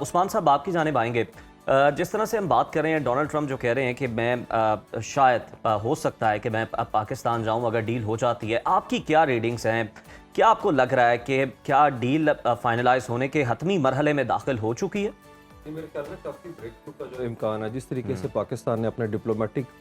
عثمان صاحب آپ کی جانب آئیں گے۔ جس طرح سے ہم بات کر رہے ہیں، ڈونلڈ ٹرمپ جو کہہ رہے ہیں کہ میں شاید ہو سکتا ہے کہ میں پاکستان جاؤں اگر ڈیل ہو جاتی ہے، آپ کی کیا ریڈنگز ہیں؟ کیا آپ کو لگ رہا ہے کہ کیا ڈیل فائنلائز ہونے کے حتمی مرحلے میں داخل ہو چکی ہے؟ میرے خیال میں کافی بریک تھرو کا جو امکان ہے، جس طریقے سے پاکستان نے اپنے ڈپلومیٹک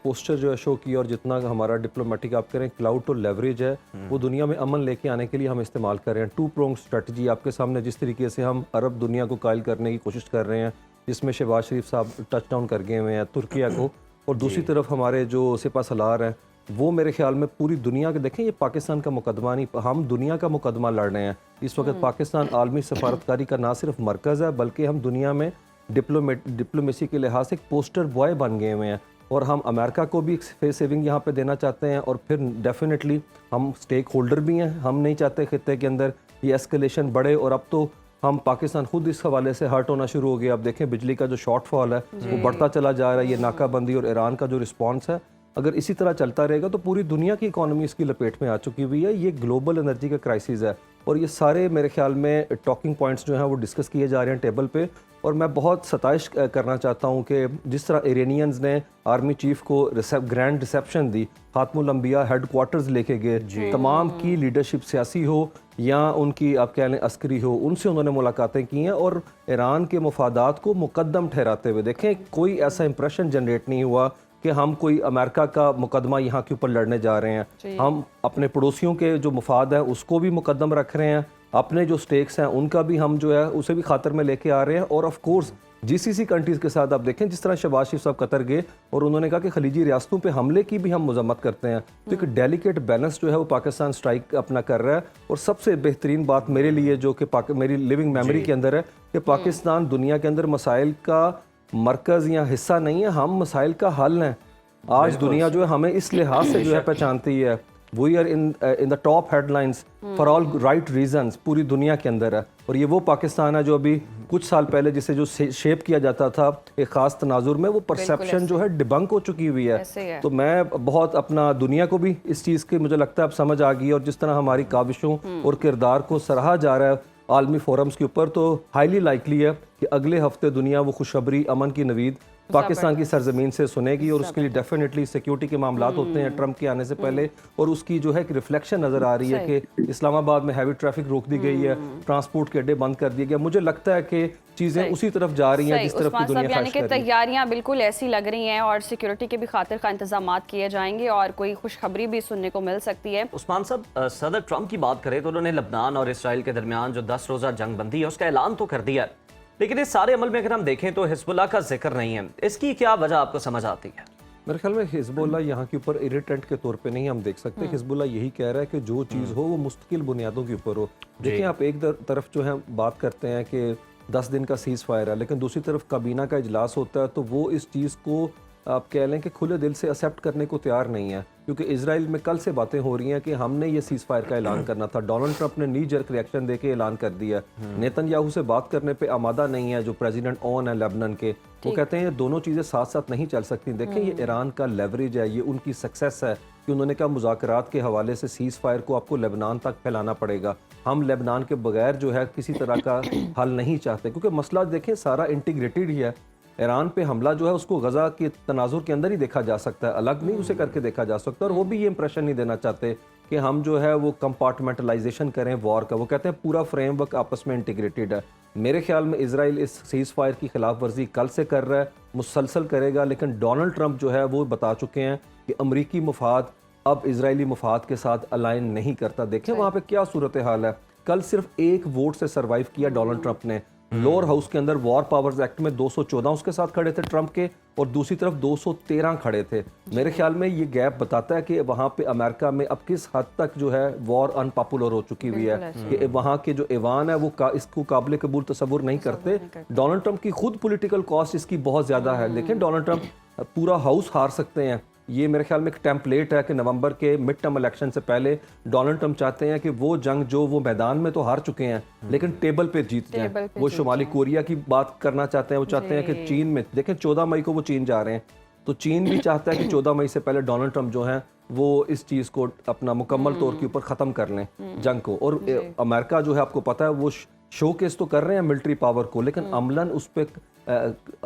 پوسچر جو ہے شو کیا، اور جتنا ہمارا ڈپلومیٹک آپ کریں کلاؤڈ اور لیوریج ہے وہ دنیا میں امن لے کے آنے کے لیے ہم استعمال کر رہے ہیں۔ ٹو پرونگ اسٹریٹجی آپ کے سامنے، جس طریقے سے ہم عرب دنیا کو قائل کرنے کی کوشش کر رہے ہیں، جس میں شہباز شریف صاحب ٹچ ڈاؤن کر گئے ہوئے ہیں ترکیہ کو، اور دوسری طرف ہمارے جو سپہ سالار ہیں وہ میرے خیال میں پوری دنیا کے، دیکھیں یہ پاکستان کا مقدمہ نہیں، ہم دنیا کا مقدمہ لڑ رہے ہیں اس وقت۔ پاکستان عالمی سفارتکاری کا نہ صرف مرکز ہے بلکہ ہم دنیا میں ڈپلومیسی کے لحاظ سے ایک پوسٹر بوائے بن گئے ہوئے ہیں، اور ہم امریکہ کو بھی فیس سیونگ یہاں پہ دینا چاہتے ہیں، اور پھر ڈیفینیٹلی ہم سٹیک ہولڈر بھی ہیں۔ ہم نہیں چاہتے خطے کے اندر یہ ایسکیلیشن بڑھے، اور اب تو ہم پاکستان خود اس حوالے سے ہرٹ ہونا شروع ہو گیا۔ اب دیکھیں بجلی کا جو شارٹ فال ہے وہ بڑھتا چلا جا رہا ہے، یہ ناکہ بندی اور ایران کا جو رسپانس ہے اگر اسی طرح چلتا رہے گا تو پوری دنیا کی اکانومی اس کی لپیٹ میں آ چکی ہوئی ہے۔ یہ گلوبل انرجی کا کرائسس ہے، اور یہ سارے میرے خیال میں ٹاکنگ پوائنٹس جو ہیں وہ ڈسکس کیے جا رہے ہیں ٹیبل پہ، اور میں بہت ستائش کرنا چاہتا ہوں کہ جس طرح ایرینینز نے آرمی چیف کو گرینڈ ریسیپشن دی، خاتم الانبیاء ہیڈ کوارٹرز لے کے گئے، تمام کی لیڈرشپ سیاسی ہو یا ان کی آپ کہہ لیں عسکری ہو، ان سے انہوں نے ملاقاتیں کی ہیں، اور ایران کے مفادات کو مقدم ٹھہراتے ہوئے دیکھیں کوئی ایسا امپریشن جنریٹ نہیں ہوا کہ ہم کوئی امریکہ کا مقدمہ یہاں کے اوپر لڑنے جا رہے ہیں۔ ہم اپنے پڑوسیوں کے جو مفاد ہیں اس کو بھی مقدم رکھ رہے ہیں، اپنے جو سٹیکس ہیں ان کا بھی ہم جو ہے اسے بھی خاطر میں لے کے آ رہے ہیں، اور of course G C C countries کے ساتھ آپ دیکھیں جس طرح شہباز شریف صاحب قطر گئے اور انہوں نے کہا کہ خلیجی ریاستوں پہ حملے کی بھی ہم مذمت کرتے ہیں، تو ایک ڈیلیکیٹ بیلنس جو ہے وہ پاکستان سٹرائک اپنا کر رہا ہے۔ اور سب سے بہترین بات میرے لیے جو کہ میری لیونگ میموری کے اندر ہے کہ پاکستان دنیا کے اندر مسائل کا مرکز یا حصہ نہیں ہے، ہم مسائل کا حل ہیں۔ آج دنیا جو ہے ہمیں اس لحاظ سے جو ہے پہچانتی ہے، we are in the top headlines for all right reasons, پوری دنیا کے اندر ہے۔ اور یہ وہ پاکستان ہے جو ابھی کچھ سال پہلے جسے جو شیپ کیا جاتا تھا ایک خاص تناظر میں، وہ پرسیپشن جو ہے ڈبنک ہو چکی ہوئی ہے۔ تو میں بہت اپنا دنیا کو بھی اس چیز کی مجھے لگتا ہے اب سمجھ آ گئی، اور جس طرح ہماری کاوشوں اور کردار کو سراہا جا رہا ہے عالمی فورمز کے اوپر، تو ہائیلی لائکلی ہے کہ اگلے ہفتے دنیا وہ خوشخبری امن کی نوید پاکستان کی سرزمین سے سنے گی، اور اس کے لیے ڈیفینیٹلی سیکیورٹی کے معاملات ہوتے ہیں ٹرمپ کے آنے سے پہلے، اور اس کی جو ہے ایک ریفلیکشن نظر آ رہی ہے کہ اسلام آباد میں ہیوی ٹریفک روک دی گئی ہے، ٹرانسپورٹ کے اڈے بند کر دیے گئے۔ مجھے لگتا ہے کہ چیزیں اسی طرف جا رہی ہیں جس طرف کی دنیا خواہش یعنی کہ کر رہی ہے۔ تیاریاں بالکل ایسی لگ رہی ہیں، اور سیکیورٹی کے بھی خاطر خواہ انتظامات کیے جائیں گے، اور کوئی خوشخبری بھی سننے کو مل سکتی ہے۔ عثمان صاحب، صدر ٹرمپ کی بات کریں تو انہوں نے لبنان اور اسرائیل کے درمیان جو 10 روزہ جنگ بندی ہے اس کا اعلان تو کر دیا ہے، لیکن اس سارے عمل میں اگر ہم دیکھیں تو حزب اللہ کا ذکر نہیں ہے۔ اس کی کیا وجہ آپ کو سمجھ آتی ہے؟ میرے خیال میں حزب اللہ یہاں کے اوپر اریٹنٹ کے طور پہ نہیں ہم دیکھ سکتے۔ حزب اللہ یہی کہہ رہا ہے کہ جو چیز ہو وہ مستقل بنیادوں کے اوپر ہو۔ دیکھیں آپ ایک طرف جو ہے بات کرتے ہیں کہ 10 دن کا سیز فائر ہے، لیکن دوسری طرف کابینہ کا اجلاس ہوتا ہے تو وہ اس چیز کو آپ کہہ لیں کہ کھلے دل سے ایکسیپٹ کرنے کو تیار نہیں ہے، کیونکہ اسرائیل میں کل سے باتیں ہو رہی ہیں کہ ہم نے یہ سیز فائر کا اعلان کرنا تھا۔ ڈونلڈ ٹرمپ نے نی جرک ریئیکشن دے کے اعلان کر دیا، نیتن یاہو سے بات کرنے پہ آمادہ نہیں ہے جو پریزیڈنٹ اون ہے لیبنان کے، وہ کہتے ہیں یہ دونوں چیزیں ساتھ ساتھ نہیں چل سکتی۔ دیکھیں یہ ایران کا لیوریج ہے، یہ ان کی سکسیس ہے کہ انہوں نے کہا مذاکرات کے حوالے سے سیز فائر کو آپ کو لیبنان تک پھیلانا پڑے گا، ہم لیبنان کے بغیر جو ہے کسی طرح کا حل نہیں چاہتے، کیونکہ مسئلہ دیکھیں سارا انٹیگریٹڈ ہی ہے۔ ایران پہ حملہ جو ہے اس کو غزہ کے تناظر کے اندر ہی دیکھا جا سکتا ہے، الگ نہیں اسے کر کے دیکھا جا سکتا، اور وہ بھی یہ امپریشن نہیں دینا چاہتے کہ ہم جو ہے وہ کمپارٹمنٹلائزیشن کریں وار کا۔ وہ کہتے ہیں پورا فریم ورک آپس میں انٹیگریٹڈ ہے۔ میرے خیال میں اسرائیل اس سیز فائر کی خلاف ورزی کل سے کر رہا ہے، مسلسل کرے گا، لیکن ڈونلڈ ٹرمپ جو ہے وہ بتا چکے ہیں کہ امریکی مفاد اب اسرائیلی مفاد کے ساتھ الائن نہیں کرتا۔ دیکھیں وہاں پہ کیا صورتحال ہے، کل صرف ایک ووٹ سے سروائیو کیا ڈونلڈ ٹرمپ نے۔ لوور ہاؤس کے اندر وار پاورز ایکٹ میں 214 اس کے ساتھ کھڑے تھے ٹرمپ کے، اور دوسری طرف 213 کھڑے تھے۔ میرے خیال میں یہ گیپ بتاتا ہے کہ وہاں پہ امریکہ میں اب کس حد تک جو ہے وار ان پاپولر ہو چکی ہوئی ہے، کہ وہاں کے جو ایوان ہے وہ اس کو قابل قبول تصور نہیں کرتے۔ ڈونلڈ ٹرمپ کی خود پولیٹیکل کاسٹ اس کی بہت زیادہ ہے۔ دیکھیں ڈونلڈ ٹرمپ پورا ہاؤس ہار سکتے ہیں، یہ میرے خیال میں ایک ٹیمپلیٹ ہے کہ نومبر کے مڈ ٹرم الیکشن سے پہلے ڈونلڈ ٹرمپ چاہتے ہیں کہ وہ جنگ جو وہ میدان میں تو ہار چکے ہیں لیکن ٹیبل پہ جیت جائیں۔ وہ شمالی کوریا کی بات کرنا چاہتے ہیں، وہ چاہتے ہیں کہ چین میں دیکھیں 14 مئی کو وہ چین جا رہے ہیں، تو چین بھی چاہتا ہے کہ 14 مئی سے پہلے ڈونلڈ ٹرمپ جو ہیں وہ اس چیز کو اپنا مکمل طور کے اوپر ختم کر لیں جنگ کو۔ اور امریکہ جو ہے آپ کو پتہ ہے وہ शो केस तो कर रहे हैं मिलिट्री पावर को, लेकिन अमलन उस पर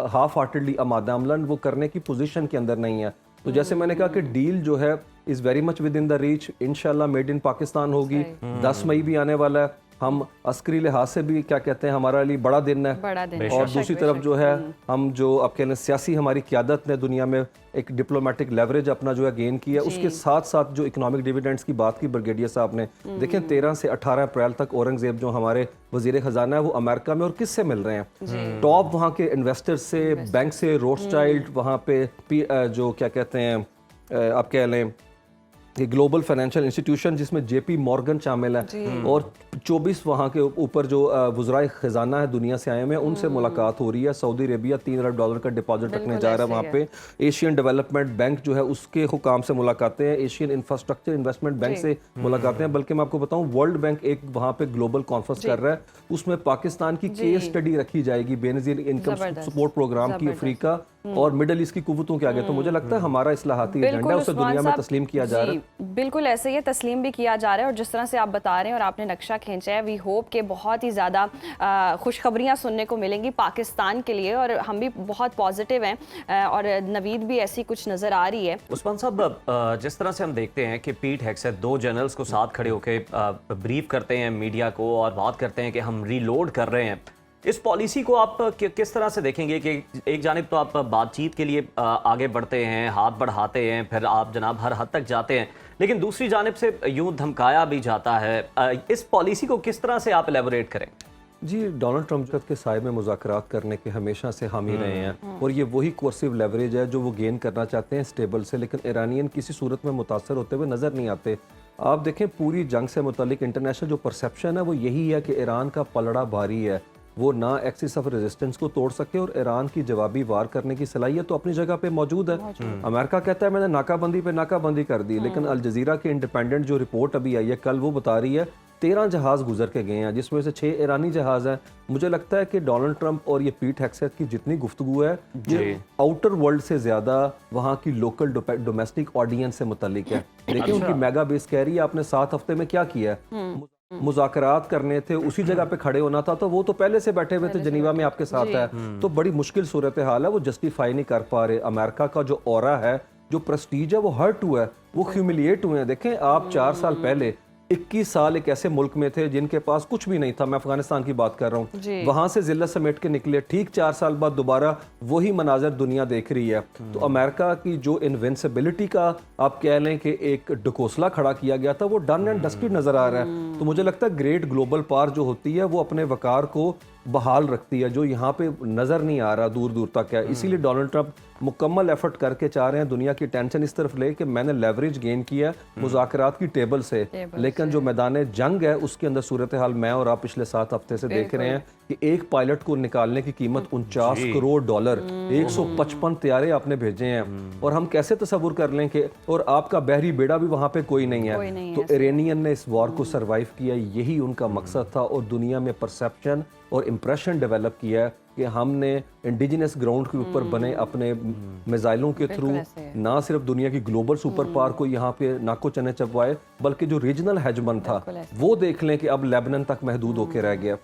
हाफ हार्टेडली आमादा, अमलन वो करने की पोजीशन के अंदर नहीं है। तो जैसे मैंने कहा कि डील जो है is very much with in the reach, इंशाल्लाह मेड इन पाकिस्तान होगी। 10 मई भी आने वाला है, हम अस्करी लिहाज से भी क्या कहते हैं हमारे लिए बड़ा दिन है। बड़ा दिन और दूसरी तरफ जो है हम जो आप कह लें सियासी हमारी क़यादत ने दुनिया में एक डिप्लोमेटिक लेवरेज अपना जो है गेन किया, उसके साथ साथ जो इकोनॉमिक डिविडेंड्स की बात की ब्रिगेडियर साहब ने, देखें 13 से 18 अप्रैल तक औरंगजेब जो हमारे वजीर खजाना है वो अमेरिका में, और किससे मिल रहे हैं? टॉप वहाँ के इन्वेस्टर्स से, बैंक से, रोथस्चाइल्ड वहाँ पे जो क्या कहते हैं आप कह लें ये ग्लोबल फाइनेंशियल इंस्टीट्यूशन जिसमें जेपी मॉर्गन शामिल है, और 24 वहाँ के ऊपर जो वज़राए ख़जाना है दुनिया से आए हुए हैं, उनसे मुलाकात हो रही है। सऊदी अरेबिया $3 अरब का डिपॉजिट रखने जा रहा है वहाँ पे। एशियन डेवलपमेंट बैंक जो है उसके हुकाम से मुलाकातें हैं, एशियन इंफ्रास्ट्रक्चर इन्वेस्टमेंट बैंक से मुलाकातें हैं। बल्कि मैं आपको बताऊँ वर्ल्ड बैंक एक वहाँ पे ग्लोबल कॉन्फ्रेंस कर रहा है, उसमें पाकिस्तान की केस स्टडी रखी जाएगी बेनज़ीर इनकम सपोर्ट प्रोग्राम की अफ्रीका और मिडल ईस्ट की कुव्वतों के आगे। तो मुझे लगता है हमारा इस्लाहाती एजेंडा उसे दुनिया में तस्लीम किया जा रहा है। बिल्कुल ऐसे ही तस्लीम भी किया जा रहा है, और जिस तरह से आप बता रहे हैं और आपने नक्शा खींचा है, वी होप के बहुत ही ज़्यादा खुशखबरियाँ सुनने को मिलेंगी पाकिस्तान के लिए, और हम भी बहुत पॉजिटिव हैं और नवीद भी ऐसी कुछ नज़र आ रही है। उस्मान साहब, जिस तरह से हम देखते हैं कि पीट हेग्सेथ 2 जनरल्स को साथ खड़े होकर ब्रीफ करते हैं मीडिया को और बात करते हैं कि हम रीलोड कर रहे हैं, इस पॉलिसी को आप किस तरह से देखेंगे कि एक जानिब तो आप बातचीत के लिए आगे बढ़ते हैं, हाथ बढ़ाते हैं, फिर आप जनाब हर हद तक जाते हैं, लेकिन दूसरी जानिब से यूं धमकाया भी जाता है, इस पॉलिसी को किस तरह से आप एलेबोरेट करें? जी, डोनाल्ड ट्रंप के साए में मुज़ाकरात करने के हमेशा से हामी रहे हैं, और ये वही कोर्सिव लेवरेज है जो वो गेन करना चाहते हैं स्टेबल से, लेकिन ईरानियन किसी सूरत में मुतासर होते हुए नज़र नहीं आते। आप देखें पूरी जंग से मुतालिक इंटरनेशनल जो परसेप्शन है वो यही है कि ईरान का पलड़ा भारी है, वो ना एक्सिस ऑफ रेजिस्टेंस को तोड़ सके, और ईरान की जवाबी वार करने की सलाहियत तो अपनी जगह पे मौजूद है। अमेरिका कहता है मैंने नाकाबंदी पे नाकाबंदी कर दी, लेकिन अल जजीरा के इंडिपेंडेंट जो रिपोर्ट अभी आई है कल, वो बता रही है 13 जहाज गुजर के गए हैं, जिसमें से 6 ईरानी जहाज हैं। मुझे लगता है कि डोनाल्ड ट्रंप और ये पीट हेग्सेथ की जितनी गुफ्तगू है ये आउटर वर्ल्ड से ज़्यादा वहाँ की लोकल डोमेस्टिक ऑडियंस से मुतल्लिक है। देखिए उनकी मेगा बेस कह रही है आपने 7 हफ्ते में क्या किया है, मुज़ाकरात करने थे, उसी जगह पे खड़े होना था, तो वो तो पहले से बैठे हुए थे जनीवा में आपके साथ है। तो बड़ी मुश्किल सूरत हाल है, वो जस्टिफाई नहीं कर पा रहे। अमेरिका का जो ऑरा है, जो प्रेस्टीज है, वो हर्ट हुआ है, वो ह्यूमिलिएट हुए हैं। देखें आप 4 साल पहले 21 साल एक ऐसे मुल्क में थे जिनके पास कुछ भी नहीं था, मैं अफगानिस्तान की बात कर रहा हूँ, वहां से जिल्लत समेट के निकले, ठीक 4 साल बाद दोबारा वही मनाजर दुनिया देख रही है। तो अमेरिका की जो इनविंसिबिलिटी का आप कह लें कि एक ढकोसला खड़ा किया गया था, वो डन एंड डस्टेड नजर आ रहा है। तो मुझे लगता है ग्रेट ग्लोबल पावर जो होती है वो अपने वकार को बहाल रखती है, जो यहाँ पे नजर नहीं आ रहा दूर दूर तक है। इसीलिए डोनाल्ड ट्रंप मुकम्मल एफर्ट करके चाह रहे हैं दुनिया की टेंशन इस तरफ ले कि मैंने लेवरेज गेन किया मुज़ाकरात की टेबल से, लेकिन जो मैदान जंग है उसके अंदर सूरत हाल मैं और आप पिछले 7 हफ्ते से देख रहे हैं कि एक पायलट को निकालने की कीमत $49 करोड़, 155 तैयारे आपने भेजे हैं, और हम कैसे तस्वुर कर लें कि और आपका बहरी बेड़ा भी वहाँ पे कोई नहीं है। तो इरानियन ने इस वॉर को सरवाइव किया, यही उनका मकसद था, और दुनिया में परसेप्शन और इम्प्रेशन डेवलप किया कि हमने इंडिजिनस ग्राउंड के ऊपर बने अपने मिसाइलों के थ्रू ना सिर्फ दुनिया की ग्लोबल सुपर पावर को यहाँ पे नाको चने चबवाए, बल्कि जो रीजनल हेजमन था वो देख लें कि अब लेबनान तक महदूद होकर रह गया।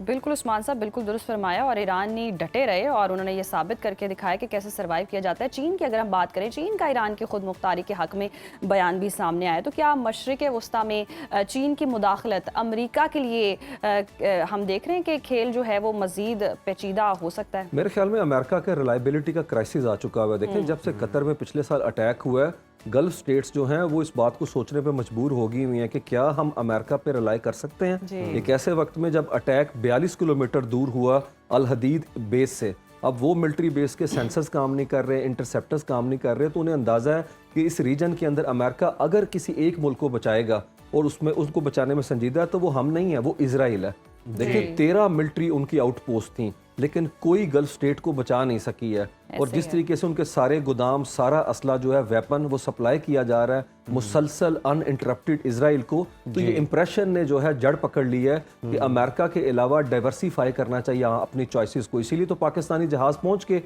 बिल्कुल उस्मान साहब, बिल्कुल दुरुस्त फरमाया, और ईरानी डटे रहे और उन्होंने ये साबित करके दिखाया कि कैसे सर्वाइव किया जाता है। चीन की अगर हम बात करें, चीन का ईरान की खुद मुख्तारी के हक में बयान भी सामने आया, तो क्या मशरिक वस्ता में चीन की मुदाखलत अमरीका के लिए हम देख रहे हैं कि खेल जो है वो मजीद पेचीदा हो सकता है? मेरे ख्याल में अमेरिका के रिलायबिलिटी का क्राइसिस आ चुका हुआ है। देखें जब से कतर में पिछले साल अटैक हुआ है, गल्फ स्टेट्स जो हैं वो इस बात को सोचने पे मजबूर हो गई हुई हैं कि क्या हम अमेरिका पे रिलाई कर सकते हैं। एक ऐसे वक्त में जब अटैक 42 किलोमीटर दूर हुआ अल हदीद बेस से, अब वो मिलिट्री बेस के सेंसर्स काम नहीं कर रहे, इंटरसेप्टर्स काम नहीं कर रहे, तो उन्हें अंदाज़ा है कि इस रीजन के अंदर अमेरिका अगर किसी एक मुल्क को बचाएगा और उसमें उसको बचाने में संजीदा है, तो वो हम नहीं है, वो इजराइल है। देखिए 13 मिलिट्री उनकी आउटपोस्ट थी, लेकिन कोई गल्फ स्टेट को बचा नहीं सकी है। और जिस तरीके से उनके सारे गोदाम, सारा असला जो है, वेपन, वो सप्लाई किया जा रहा है मुसलसल अनइंटरप्टेड इसराइल को, तो ये इम्प्रेशन ने जो है जड़ पकड़ ली है कि अमेरिका के अलावा डाइवर्सिफाई करना चाहिए अपनी चॉइसेस को। इसीलिए तो पाकिस्तानी जहाज़ पहुंच के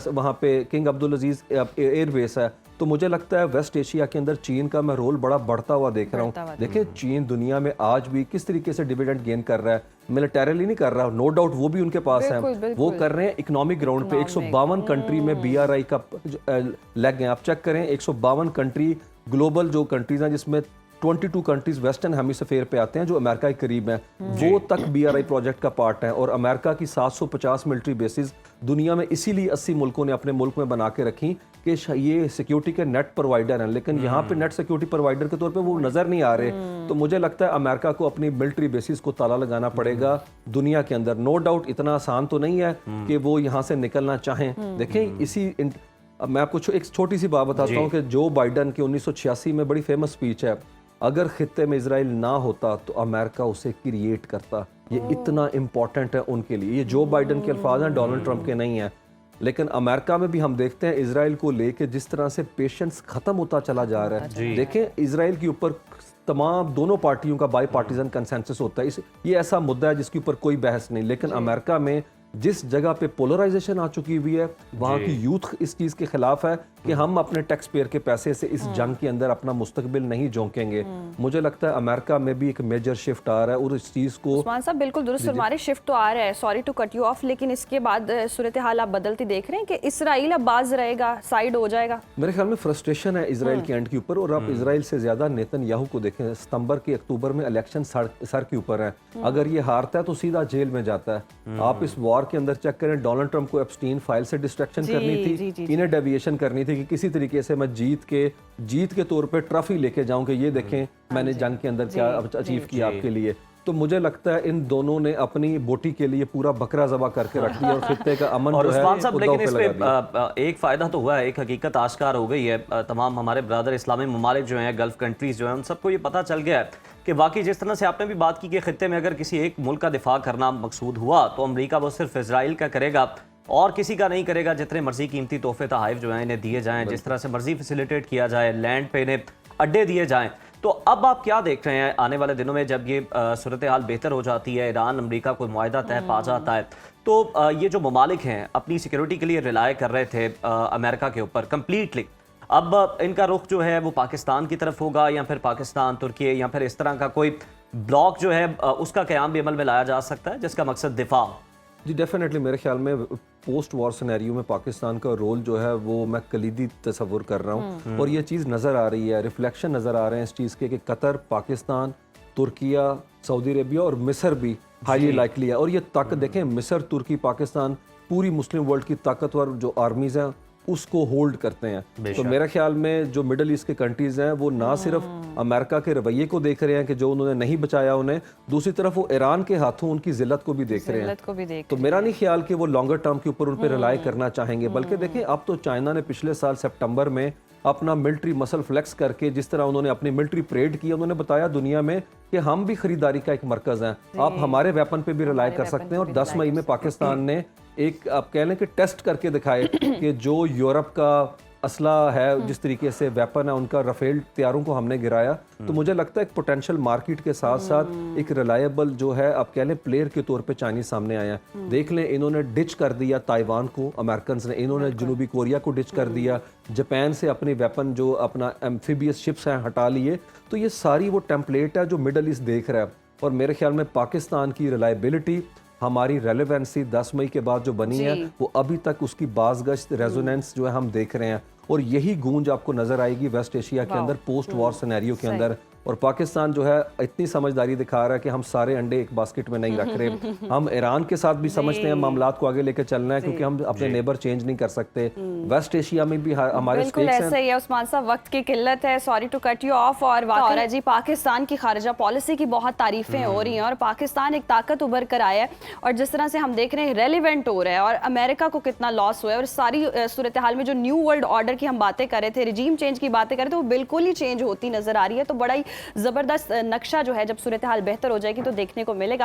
वहाँ पे किंग अब्दुल अजीज़ एयरबेस है। तो मुझे लगता है वेस्ट एशिया के अंदर चीन का मैं रोल बड़ा बढ़ता हुआ देख रहा हूँ। देखिए चीन दुनिया में आज भी किस तरीके से डिविडेंड गेन कर रहा है, मिलिटरीली नहीं कर रहा, नो डाउट वो भी उनके पास है, वो कर रहे हैं इकोनॉमिक ग्राउंड पे। 152 कंट्री में BRI का लग गए। आप चेक करें 152 कंट्री ग्लोबल जो कंट्रीज हैं, जिसमें 22 कंट्रीज वेस्टर्न हेमिस्फीयर पे आते हैं जो अमेरिका के करीब हैं, वो तक BRI प्रोजेक्ट का पार्ट है। और अमेरिका की 750 मिलिट्री बेसिस दुनिया में इसीलिए 80 मुल्कों ने अपने मुल्क में बना के रखी कि ये सिक्योरिटी के नेट प्रोवाइडर हैं, लेकिन यहाँ पे नेट सिक्योरिटी प्रोवाइडर के तौर पे वो नज़र नहीं आ रहे। तो मुझे लगता है अमेरिका को अपनी मिलिट्री बेसिस को ताला लगाना पड़ेगा दुनिया के अंदर। नो डाउट इतना आसान तो नहीं है कि वो यहाँ से निकलना चाहें। देखें मैं आपको एक छोटी सी बात बताता हूँ कि जो बाइडन की 1986 में बड़ी फेमस स्पीच है, अगर खित्ते में इजराइल ना होता तो अमेरिका उसे क्रिएट करता। ये इतना इंपॉर्टेंट है उनके लिए। ये जो बाइडन के अल्फाज हैं, डोनाल्ड ट्रंप के नहीं हैं। लेकिन अमेरिका में भी हम देखते हैं इजराइल को लेके जिस तरह से पेशेंस खत्म होता चला जा रहा है। देखें इजराइल के ऊपर तमाम दोनों पार्टियों का बाई पार्टीजन कंसेंसस होता है। ये ऐसा मुद्दा है जिसके ऊपर कोई बहस नहीं। लेकिन अमेरिका में जिस जगह पे पोलराइजेशन आ चुकी हुई है, वहाँ की यूथ इस चीज़ के खिलाफ है कि हम अपने टैक्स पेयर के पैसे से इस जंग के अंदर अपना मुस्तकबिल नहीं झोंकेंगे। मुझे लगता है अमेरिका में भी एक मेजर शिफ्ट आ रहा है और इस चीज़ को उस्मान साहब बिल्कुल दुरुस्त फरमारे, शिफ्ट तो आ रहा है, sorry to cut you off, लेकिन इसके बाद सूरत हाल आप बदलती देख रहे हैं कि इसराइल अब बाज रहेगा, साइड हो जाएगा? मेरे ख्याल में फ्रस्ट्रेशन है इसराइल के एंड के ऊपर। और आप इसराइल से ज़्यादा नेतन्याहू को देखें, सितंबर के अक्टूबर में इलेक्शन सर के ऊपर है। अगर ये हारता है तो सीधा जेल में जाता है। आप इस वॉर के अंदर चेक करें, डोनाल्ड ट्रंप को एप्स्टीन फाइल से डिस्ट्रैक्शन करनी थी, इन्हें डेविएशन करनी थी कि किसी तरीके से मैं जीत के तौर पे ट्रॉफी लेके जाऊं कि ये देखें मैंने जंग के अंदर क्या अचीव किया आपके लिए। तो मुझे लगता है इन दोनों ने अपनी बोटी के लिए पूरा बकरा ज़बा करके रख दिया और खित्ते का अमन और जो है उस्मान साहब, लेकिन खुदा पे इसमें एक फ़ायदा तो हुआ है, एक हकीकत आश्कार हो गई है। तमाम हमारे ब्रदर इस्लामी ममालिक जो हैं, गल्फ़ कंट्रीज़ जो हैं, उन सबको ये पता चल गया है कि वाकई जिस तरह से आपने भी बात की कि खित्ते में अगर किसी एक मुल्क का दिफा करना मकसूद हुआ तो अमरीका वो सिर्फ इजराइल का करेगा और किसी का नहीं करेगा। जितने मर्जी कीमती तोहफे तहाइफ जो हैं इन्हें दिए जाएं, जिस तरह से मर्जी फैसिलिटेट किया जाए, लैंड पे इन्हें अड्डे दिए जाएं। तो अब आप क्या देख रहे हैं आने वाले दिनों में जब ये सूरत हाल बेहतर हो जाती है, ईरान अमरीका कोई मुआहदा तय पा जाता है, तो ये जो ममालिक हैं अपनी सिक्योरिटी के लिए रिलाय कर रहे थे अमेरिका के ऊपर कम्प्लीटली, अब इनका रुख जो है वो पाकिस्तान की तरफ होगा या फिर पाकिस्तान, तुर्की या फिर इस तरह का कोई ब्लॉक जो है उसका क़याम भी अमल में लाया जा सकता है जिसका मकसद दिफा? जी डेफिनेटली मेरे ख्याल में पोस्ट वॉर सिनेरियो में पाकिस्तान का रोल जो है वो मैं कलीदी तस्वुर कर रहा हूँ। और ये चीज़ नज़र आ रही है, रिफ्लेक्शन नज़र आ रहे हैं इस चीज़ के कि Qatar, Pakistan, Türkiye, Saudi Arabia और मिस्र भी हाईली लाइकली है। और ये ताकत देखें, मिस्र, तुर्की, पाकिस्तान पूरी मुस्लिम वर्ल्ड की ताकतवर जो आर्मीज़ हैं उसको होल्ड करते हैं। तो मेरे ख्याल में जो मिडल ईस्ट के कंट्रीज़ हैं वो ना सिर्फ अमेरिका के रवैये को देख रहे हैं कि जो उन्होंने नहीं बचाया उन्हें, दूसरी तरफ वो ईरान के हाथों उनकी जिल्लत को भी देख रहे हैं। तो मेरा नहीं ख्याल कि वो लॉन्गर टर्म के ऊपर उन पर रिलाई करना चाहेंगे। बल्कि देखें अब तो चाइना ने पिछले साल सितंबर में अपना मिलिट्री मसल फ्लेक्स करके जिस तरह उन्होंने अपनी मिलिट्री परेड की, उन्होंने बताया दुनिया में कि हम भी खरीदारी का एक मरकज़ हैं, आप हमारे वेपन पे भी रिलाई कर सकते हैं। और 10 मई में पाकिस्तान ने एक आप कह लें कि टेस्ट करके दिखाए कि जो यूरोप का असला है, जिस तरीके से वेपन है उनका, राफेल तैयारों को हमने गिराया। तो मुझे लगता है एक पोटेंशियल मार्केट के साथ साथ एक रिलायबल जो है आप कह लें प्लेयर के तौर पे चाइनीज सामने आया। देख लें इन्होंने डिच कर दिया ताइवान को, अमेरिकन ने, इन्होंने जनूबी कोरिया को डिच कर दिया, जापान से अपने वेपन जो अपना एम्फीबियस शिप्स हैं हटा लिए। तो ये सारी वो टेम्पलेट है जो मिडल ईस्ट देख रहा है। और मेरे ख्याल में पाकिस्तान की रिलायबिलिटी, हमारी रेलेवेंसी 10 मई के बाद जो बनी है वो अभी तक उसकी बाज़गश्त रेजोनेंस जो है हम देख रहे हैं। और यही गूंज आपको नजर आएगी वेस्ट एशिया के अंदर पोस्ट वॉर सिनेरियो के अंदर। और पाकिस्तान जो है इतनी समझदारी दिखा रहा है कि हम सारे अंडे एक बास्केट में नहीं रख रहे। हम ईरान के साथ भी समझते हैं मामलात को आगे लेकर चलना है क्योंकि हम अपने नेबर चेंज नहीं कर सकते। वेस्ट एशिया में भी हमारे बिल्कुल ऐसा ही है उस्मान साहब, वक्त की किल्लत है, sorry to cut you off. और वाकई जी पाकिस्तान की खारजा पॉलिसी की बहुत तारीफें हो रही हैं और पाकिस्तान एक ताकत उभर कर आया है और जिस तरह से हम देख रहे हैं रेलिवेंट हो रहा है और अमेरिका को कितना लॉस हुआ है। और सारी सूरत हाल में जो न्यू वर्ल्ड ऑर्डर की हम बातें कर रहे थे, रिजीम चेंज की बातें कर रहे थे, वो बिल्कुल ही चेंज होती नजर आ रही है। तो बड़ा ही ज़बरदस्त नक्शा जो है जब सूरत हाल बेहतर हो जाएगी तो देखने को मिलेगा।